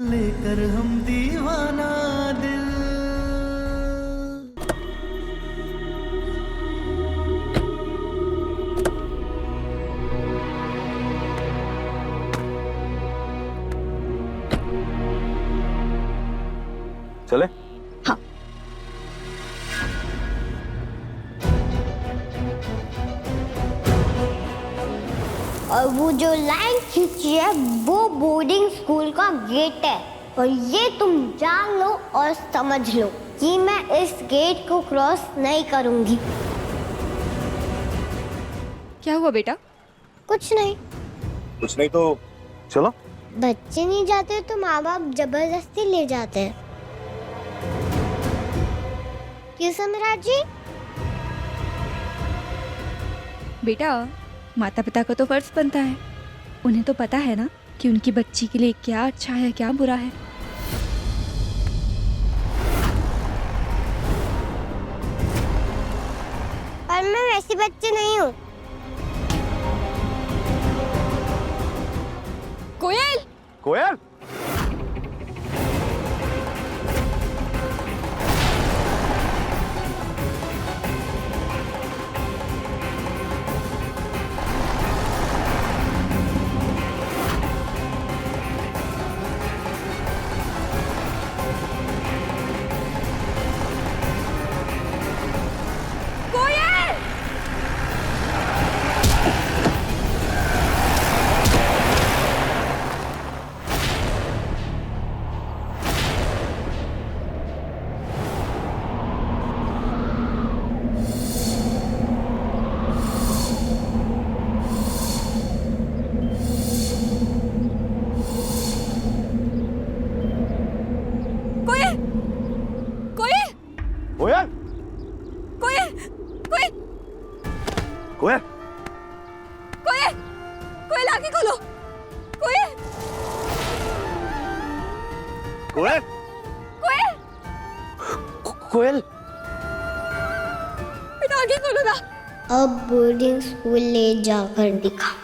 लेकर हम दीवाना दिल। चले? हाँ। और वो जो लाइन खींची है वो बोर्डिंग स्कूल का गेट है, और ये तुम जान लो और समझ लो कि मैं इस गेट को क्रॉस नहीं करूंगी। क्या हुआ बेटा? कुछ नहीं। कुछ नहीं तो चलो। बच्चे नहीं जाते तो माँ बाप जबरदस्ती ले जाते हैं। क्यों सम्राट जी? बेटा, माता पिता का तो फर्ज बनता है, उन्हें तो पता है ना कि उनकी बच्ची के लिए क्या अच्छा है क्या बुरा है। और मैं वैसी बच्ची नहीं हूँ। कोयल! कोयल? कोयल? कोयल! कोयल! कोयल? कोयल! कोयल, आंखें खोलो! कोयल! कोयल? कोयल! कोयल? बेटा, आंखें खोलो ना! अब बोर्डिंग स्कूल ले जाकर दिखा।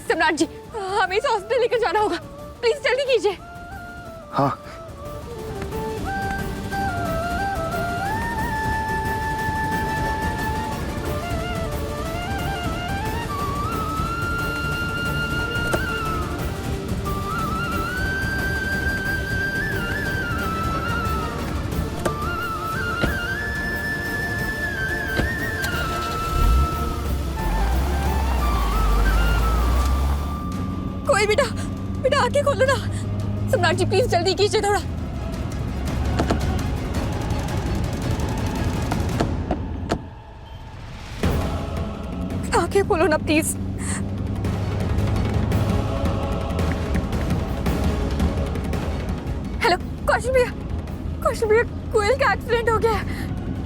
सम्राट जी, हमें इसे हॉस्पिटल लेकर जाना होगा, प्लीज जल्दी कीजिए। हाँ। कोयल बेटा, बेटा आंखें खोलो ना। सम्राट जी प्लीज जल्दी कीजिए थोड़ा। आंखें खोलो ना प्लीज। हेलो कौशल भैया, कौशल भैया, कोयल का एक्सीडेंट हो गया है।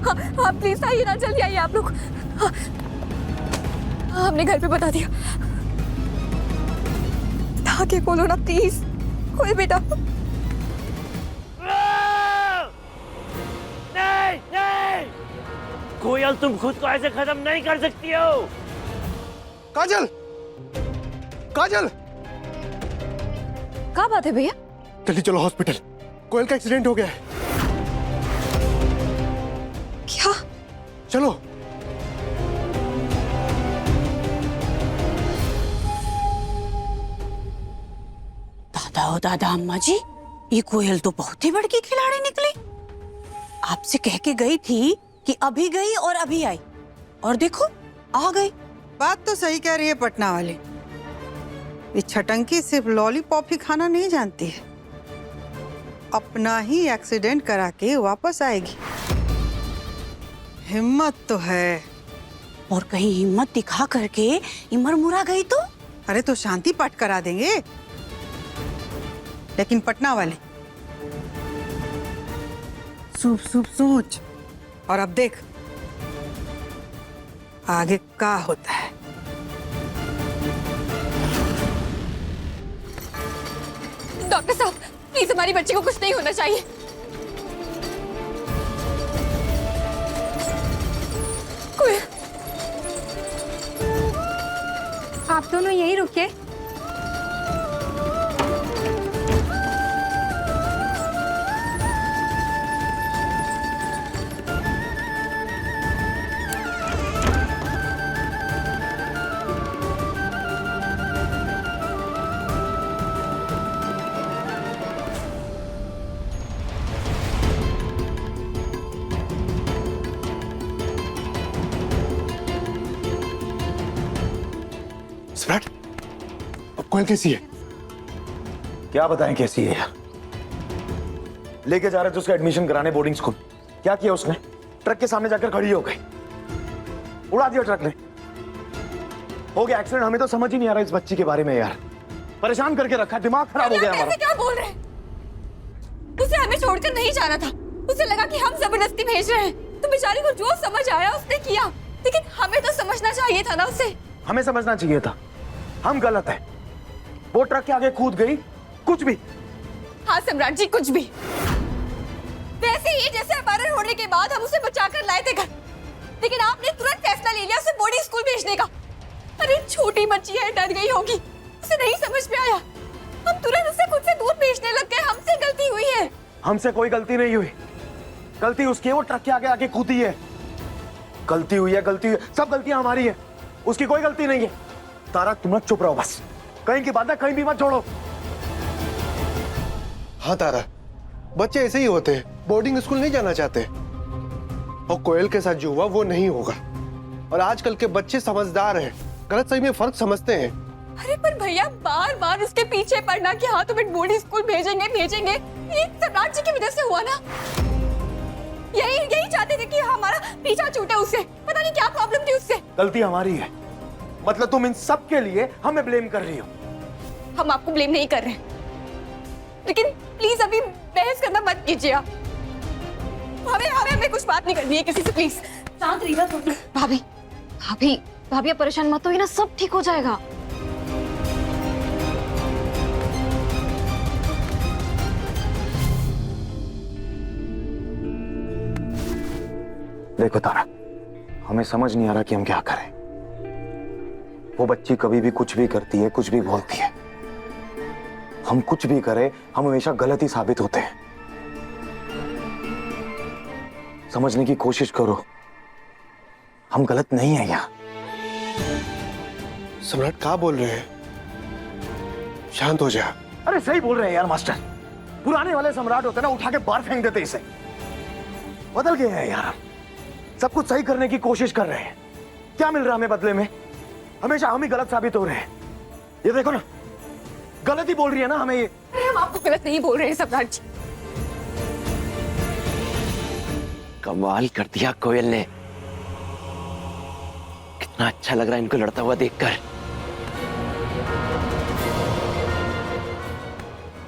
हाँ हाँ प्लीज आइए ना, जल्दी आइए आप लोग। हाँ, हमने घर पे बता दिया। आंखें खोलो ना प्लीज। कोयल बेटा। नहीं नहीं, कोयल तुम खुद को ऐसे खत्म नहीं कर सकती हो। काजल! काजल! क्या बात है भैया? जल्दी चलो हॉस्पिटल, कोयल का एक्सीडेंट हो गया है। क्या? चलो। दादा ओ दादा अम्मा जी, ये कोयल तो बहुत ही बड़की खिलाड़ी निकली। आपसे कह के गई थी कि अभी गई और अभी आई, और देखो आ गई। बात तो सही कह रही है पटना वाली। ये छटंकी सिर्फ लॉलीपॉप ही खाना नहीं जानती है, अपना ही एक्सीडेंट करा के वापस आएगी। हिम्मत तो है। और कहीं हिम्मत दिखा करके इमर मुरा गई तो? अरे तो शांति पाठ करा देंगे। लेकिन पटना वाले सूप सूप सोच, और अब देख आगे क्या होता है। डॉक्टर साहब प्लीज, हमारी बच्ची को कुछ नहीं होना चाहिए। आप दोनों यहीं रुकिए। सम्राट, अब कोयल कैसी है? क्या बताएं कैसी है यार। लेके जा रहे थे उसका एडमिशन कराने बोर्डिंग स्कूल। क्या किया उसने? ट्रक के सामने जाकर खड़ी हो गई, उड़ा दिया ट्रक ने। हो गया एक्सीडेंट। हमें तो समझ ही नहीं आ रहा इस बच्ची के बारे में यार। परेशान करके रखा, दिमाग खराब हो गया हमारा। क्या बोल रहे हैं? उसे हमें छोड़कर नहीं जाना था। उसे लगा कि हम जबरदस्ती भेज रहे हैं, तो बेचारी को जो समझ आया उसने किया। लेकिन हमें तो समझना चाहिए था ना उसे। हमें समझना चाहिए था हम गलत है। वो ट्रक के आगे कूद गई, कुछ भी। हाँ सम्राट जी, कुछ भी। वैसे ही जैसे अपहरण होने के बाद हम उसे बचाकर लाए थे घर, लेकिन आपने तुरंत फैसला ले लिया उसे बोर्डिंग स्कूल भेजने का। अरे छोटी बच्ची है, डर गई होगी, उसे नहीं समझ में आया। हम तुरंत उसे खुद से दूर भेजने लग गए। हमसे गलती हुई है। हमसे कोई गलती नहीं हुई। गलती उसकी है, वो ट्रक के आगे आके कूदी है। गलती हुई है, गलती हुई है। सब गलतियां हमारी है, उसकी कोई गलती नहीं है। तारा तुम लोग चुप रहो बस। कहीं की बात है कहीं भी मत छोड़ो। हाँ तारा, बच्चे ऐसे ही होते हैं, बोर्डिंग स्कूल नहीं जाना चाहते। और कोयल के साथ जो हुआ वो नहीं होगा। और आजकल के बच्चे समझदार हैं, गलत सही में फर्क समझते हैं। अरे पर भैया, बार बार उसके पीछे पड़ना कि हाँ तुम्हें बोर्डिंग स्कूल भेजेंगे भेजेंगे, ये सम्राट जी की वजह से हुआ ना। यही चाहते थे कि हमारा पीछा छूटे उससे। पता नहीं क्या प्रॉब्लम थी उससे। गलती हमारी है, मतलब तुम इन सब के लिए हमें ब्लेम कर रही हो। हम आपको ब्लेम नहीं कर रहे, लेकिन प्लीज अभी बहस करना मत कीजिए आप। हमें कुछ बात नहीं करनी है किसी से। प्लीज शांत रहिएगा थोड़ा। भाभी भाभी भाभी, आप परेशान मत होइए ना, सब ठीक हो जाएगा। देखो तारा, हमें समझ नहीं आ रहा कि हम क्या करें। वो बच्ची कभी भी कुछ भी करती है, कुछ भी बोलती है। हम कुछ भी करें, हम हमेशा गलत ही साबित होते हैं। समझने की कोशिश करो, हम गलत नहीं है यहाँ। सम्राट क्या बोल रहे हैं? शांत हो जा। अरे सही बोल रहे हैं यार मास्टर। पुराने वाले सम्राट होते ना, उठा के बाहर फेंक देते इसे। बदल गए हैं यार हम। सब कुछ सही करने की कोशिश कर रहे हैं। क्या मिल रहा हमें बदले में? हमेशा हम ही गलत साबित हो रहे हैं। ये देखो ना, गलत ही बोल रही है ना हमें ये। अरे हम आपको गलत नहीं बोल रहे हैं सम्राट जी। कमाल कर दिया कोयल ने। कितना अच्छा लग रहा है इनको लड़ता हुआ देखकर।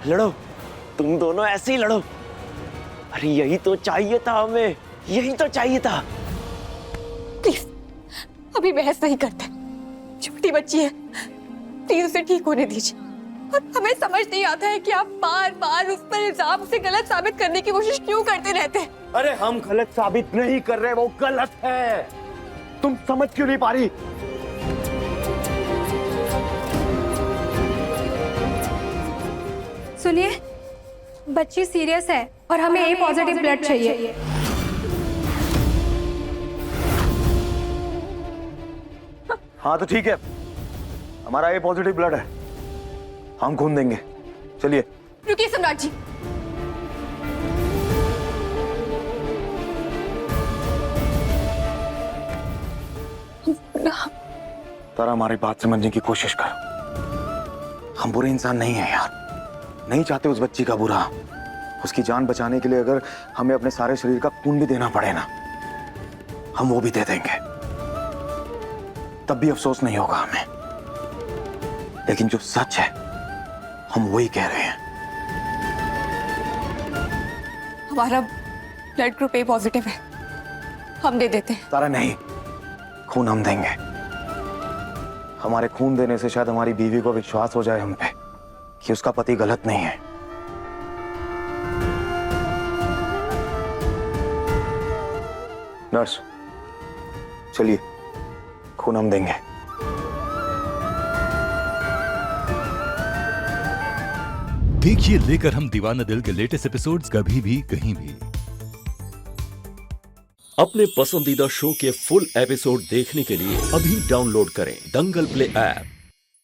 लड़ो, तुम दोनों ऐसे ही लड़ो। अरे यही तो चाहिए था हमें, यही तो चाहिए था। प्लीज अभी बहस नहीं करते। छोटी बच्ची है, प्लीज उसे ठीक होने दीजिए। और हमें समझ नहीं आता है कि आप बार बार उस पर इल्जाम से गलत साबित करने की कोशिश क्यों करते रहते हैं। अरे हम गलत साबित नहीं कर रहे, वो गलत है। तुम समझ क्यों नहीं पा रही? सुनिए, बच्ची सीरियस है और हमें ए पॉजिटिव ब्लड चाहिए। हाँ तो ठीक है, हमारा ए पॉजिटिव ब्लड है, हम खून देंगे। चलिए। रुकिए सम्राट जी। तारा, हमारी बात समझने की कोशिश कर। हम बुरे इंसान नहीं हैं यार, नहीं चाहते उस बच्ची का बुरा। उसकी जान बचाने के लिए अगर हमें अपने सारे शरीर का खून भी देना पड़े ना, हम वो भी दे देंगे। तब भी अफसोस नहीं होगा हमें। लेकिन जो सच है हम वही कह रहे हैं। हमारा ब्लड ग्रुप ए पॉजिटिव है, हम दे देते हैं। तारा नहीं, खून हम देंगे। हमारे खून देने से शायद हमारी बीवी को विश्वास हो जाए हम पे कि उसका पति गलत नहीं है। नर्स, चलिए, खून हम देंगे। देखिए लेकर हम दीवाना दिल के लेटेस्ट एपिसोड्स कभी भी कहीं भी। अपने पसंदीदा शो के फुल एपिसोड देखने के लिए अभी डाउनलोड करें दंगल प्ले ऐप।